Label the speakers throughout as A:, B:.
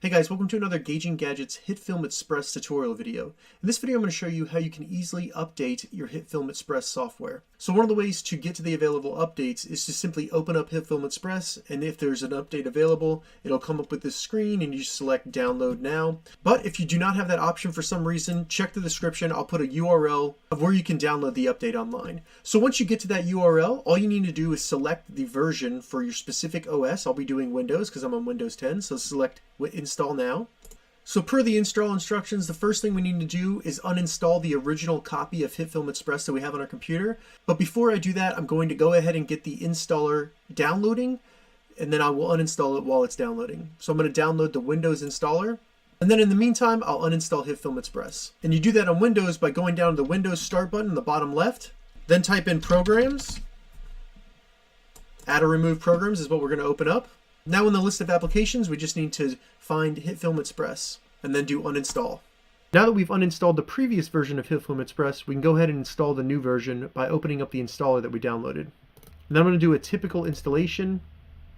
A: Hey guys, welcome to another Gauging Gadgets Hitfilm Express tutorial video. In this video I'm going to show you how you can easily update your Hitfilm Express software. So one of the ways to get to the available updates is to simply open up Hitfilm Express, and if there's an update available, it'll come up with this screen and you just select download now. But if you do not have that option for some reason, check the description. I'll put a URL of where you can download the update online. So once you get to that URL, all you need to do is select the version for your specific OS. I'll be doing Windows because I'm on Windows 10, so select Install now. So per the install instructions, the first thing we need to do is uninstall the original copy of Hitfilm Express that we have on our computer. But before I do that, I'm going to go ahead and get the installer downloading, and then I will uninstall it while it's downloading. So I'm going to download the Windows installer, and then in the meantime, I'll uninstall Hitfilm Express. And you do that on Windows by going down to the Windows Start button in the bottom left, then type in Programs. Add or remove programs is what we're going to open up. Now in the list of applications, we just need to find Hitfilm Express and then do uninstall. Now that we've uninstalled the previous version of Hitfilm Express, we can go ahead and install the new version by opening up the installer that we downloaded. And then I'm going to do a typical installation, and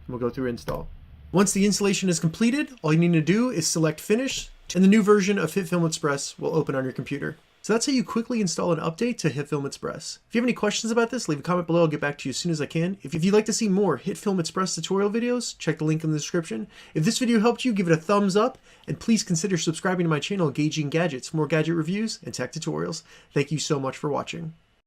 A: we'll go through install. Once the installation is completed, all you need to do is select Finish, and the new version of Hitfilm Express will open on your computer. So that's how you quickly install an update to Hitfilm Express. If you have any questions about this, leave a comment below. I'll get back to you as soon as I can. If you'd like to see more Hitfilm Express tutorial videos, check the link in the description. If this video helped you, give it a thumbs up, and please consider subscribing to my channel, Gauging Gadgets, for more gadget reviews and tech tutorials. Thank you so much for watching.